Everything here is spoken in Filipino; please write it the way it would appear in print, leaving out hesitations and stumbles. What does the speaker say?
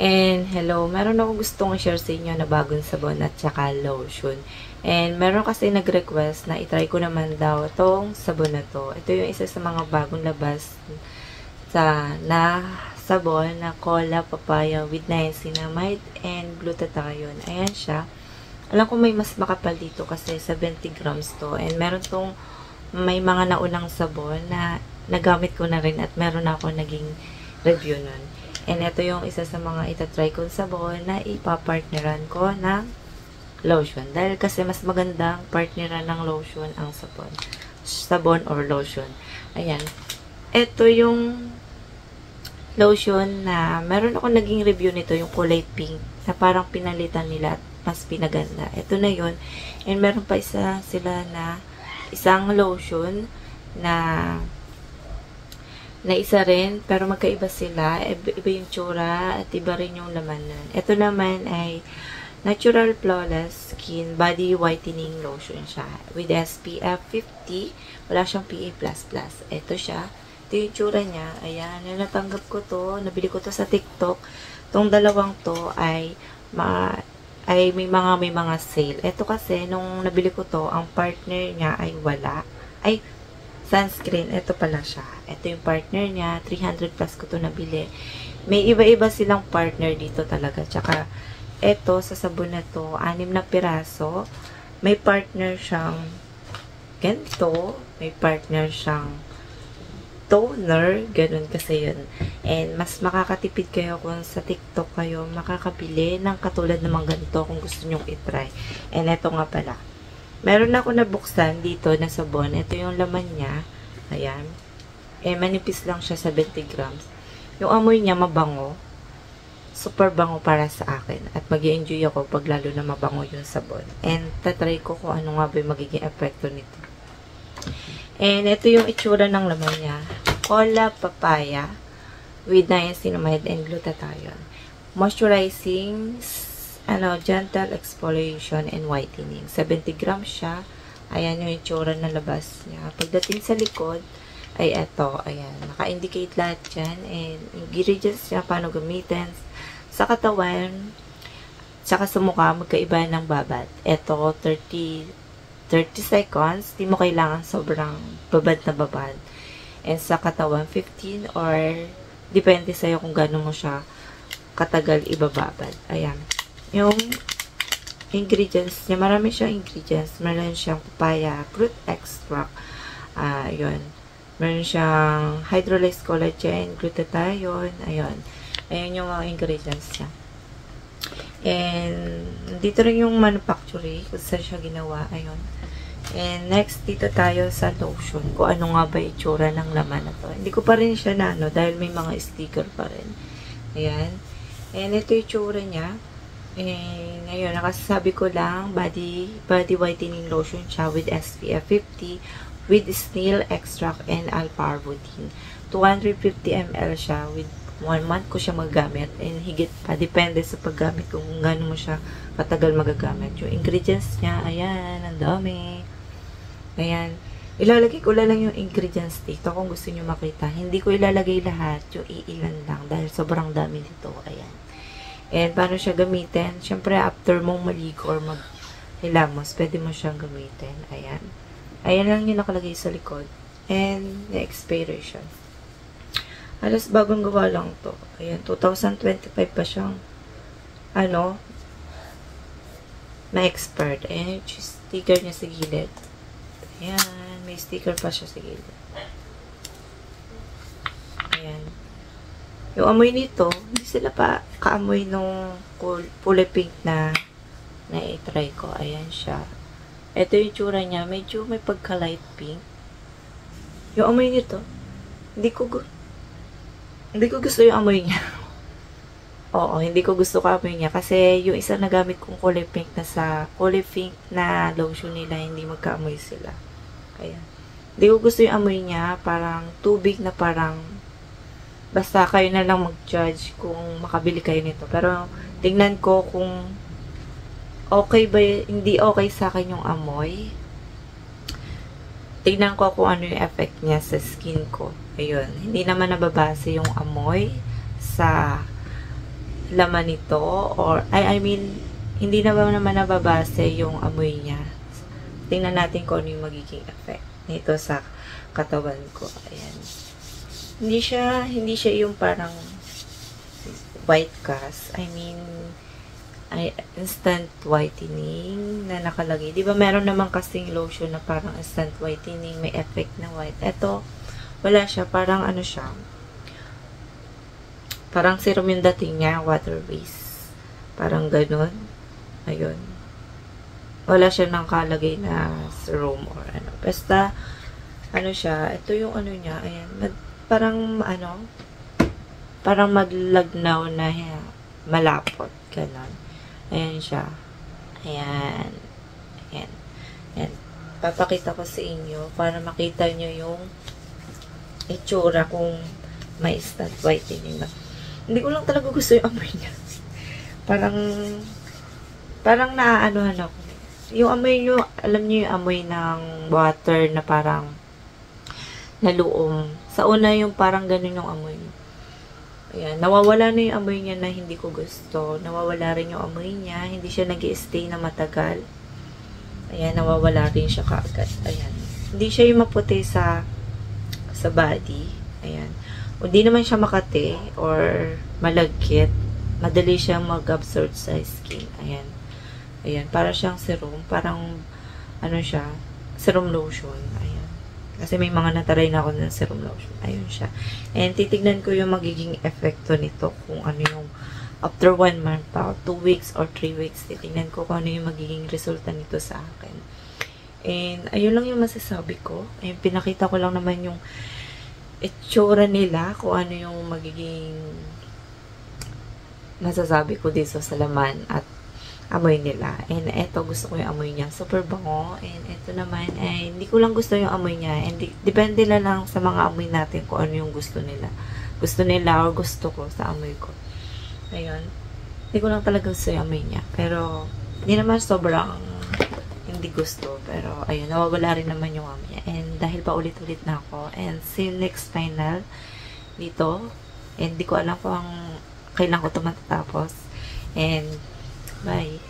And hello, meron akong gustong i-share sa inyo na bagong sabon at saka lotion. And meron kasi nag-request na itry ko naman daw itong sabon na to. Ito yung isa sa mga bagong labas na sabon na cola papaya with niacinamide and glutathione. Ayan siya. Alam ko may mas makapal dito kasi 70 grams to. And meron tong may mga naunang sabon na nagamit ko na rin at meron ako naging review nun. And ito yung isa sa mga itatry kong sabon na ipapartneran ko ng lotion. Dahil kasi mas magandang partneran ng lotion ang sabon. Sabon or lotion. Ayan. Ito yung lotion na meron ako naging review nito, yung kulay pink, na parang pinalitan nila at mas pinaganda. Ito na yun. And meron pa sila na isang lotion na isa rin, pero magkaiba sila. Iba yung tsura at iba rin yung laman nun. Ito naman ay Natural Flawless Skin Body Whitening Lotion siya. With SPF 50. Wala siyang PA++. Ito siya. Ito yung tsura niya. Ayan. Natanggap ko to. Nabili ko to sa TikTok. Itong dalawang to ay may mga sale. Ito kasi, nung nabili ko to, ang partner niya ay wala. Ay, sunscreen. Ito pala siya. Ito yung partner niya. 300 plus ko to nabili. May iba-iba silang partner dito talaga. Tsaka, ito sa sabon na to, 6 na piraso. May partner siyang ganito. May partner siyang toner. Ganun kasi yun. And mas makakatipid kayo kung sa TikTok kayo makakabili ng katulad naman ganito kung gusto nyong itry. And ito nga pala. Meron ako nabuksan dito na sabon. Ito yung laman niya. Ayan. Manipis lang siya, 70 grams. Yung amoy niya mabango. Super bango para sa akin. At mag-i-enjoy ako pag lalo na mabango yung sabon. And tatry ko kung ano nga ba yung magiging epekto nito. And ito yung itsura ng laman niya. Cola papaya with niacinamide and glutathione. Moisturizing gentle exfoliation and whitening. 70 grams siya. Ayan yung itsura na labas niya. Pagdating sa likod, ay eto. Ayan. Naka-indicate lahat dyan. And ingredients niya, paano gamitin. Sa katawan, saka sa mukha, magkaiba ng babat. Eto, 30 seconds. Di mo kailangan sobrang babad na babad. And sa katawan, 15 or depende sa'yo kung gano'n mo siya katagal ibababad. Ayan. Yung ingredients niya, marami siyang ingredients. Meron siyang papaya, fruit extract. Yun. Meron siyang hydrolyzed collagen, glutathione. Ayun. Ayun yung mga ingredients niya. And dito rin yung manufacturing, kung saan siya ginawa. Ayun. And next, dito tayo sa lotion. Kung ano nga ba itsura ng laman na to. Hindi ko pa rin siya dahil may mga sticker pa rin. Ayan. And ito yung itsura niya. And ngayon, nakasabi ko lang, body whitening lotion siya with SPF 50, with snail extract and alpha-arbutin. 250 ml siya, with 1 month ko siya magagamit, and higit pa, depende sa paggamit kung gaano mo siya katagal magagamit. Yung ingredients niya, ayan, ang dami. Ayan. Ilalagay ko lang yung ingredients dito kung gusto nyo makita. Hindi ko ilalagay lahat, yung iilan lang, dahil sobrang dami dito. Ayan. And paano siya gamitin? Siyempre, after mong maligo or maghilamos, pwede mo siyang gamitin. Ayan. Ayan lang yung nakalagay sa likod. And the expiration. Alas bagong gawa lang to. Ayan, 2025 pa siyang na-expired. Ayan yung sticker niya sa gilid. Ayan, may sticker pa siya sa gilid. Ayan. Yung amoy nito, hindi sila pa kaamoy nung kulay pink na i-try ko. Ayan siya. Ito yung tsura niya. Medyo may pagka-light pink. Yung amoy nito, hindi ko gusto yung amoy niya. Oo, hindi ko gusto amoy niya. Kasi yung isa na gamit kong kulay pink na lotion nila, hindi magkaamoy sila. Ayan. Hindi ko gusto yung amoy niya. Parang tubig na parang basta kayo na lang mag-judge kung makabili kayo nito. Pero, tingnan ko kung okay ba, hindi okay sa akin yung amoy. Tingnan ko kung ano yung effect niya sa skin ko. Ayun. Hindi naman nababase yung amoy sa laman nito, or I mean, hindi naman nababase yung amoy niya. Tingnan natin kung ano yung magiging effect nito sa katawan ko. Ayan. Hindi siya yung parang white cast. I mean, instant whitening na nakalagay. Di ba meron naman kasing lotion na parang instant whitening, may effect na white. Ito, wala siya. Parang ano siya. Parang serum yung dating niya, water base. Parang ganun. Ayun. Wala siya nang kalagay na serum or ano. Basta, ano siya, ito yung ano niya, ayan, parang maglagnaw na malapot, ganun. Ayan siya. Ayan. Ayan. Ayan. Papakita ko sa inyo para makita nyo yung itsura kung may instant whitening na. Hindi ko lang talaga gusto yung amoy niya. Parang naaanuhan ako. Yung amoy nyo, alam niyo yung amoy ng water na parang naluom. Sa una yung parang ganun yung amoy niya. Ayan, nawawala na yung amoy niya na hindi ko gusto. Nawawala rin yung amoy niya. Hindi siya nag-i-stay na matagal. Ayan, nawawala rin siya kaagad. Ayan. Hindi siya yung maputi sa body. Ayan. Hindi naman siya makati or malagkit. Madali siyang mag-absorb sa skin. Ayan. Ayan, para siyang serum. Parang, ano siya, serum lotion. Ayan. Kasi may mga nataray na ako ng serum lotion. Ayun siya. And titignan ko yung magiging epekto nito. Kung ano yung after 1 month pa, 2 weeks or 3 weeks. Titignan ko kung ano yung magiging resulta nito sa akin. And ayun lang yung masasabi ko. Ayun, pinakita ko lang naman yung itsura nila. Kung ano yung magiging masasabi ko dito sa laman at amoy nila. And eto, gusto ko yung amoy niya. Super bango. And eto naman, ay hindi ko lang gusto yung amoy niya. And depende lang sa mga amoy natin kung ano yung gusto nila. Gusto nila or gusto ko sa amoy ko. Ayun. Hindi ko lang talaga gusto yung amoy niya. Pero, hindi naman sobrang hindi gusto. Pero, ayun, nawawala rin naman yung amoy niya. And dahil pa ulit-ulit na ako. And see you next final dito. And di ko alam kung kailan ko ito matatapos. And bye.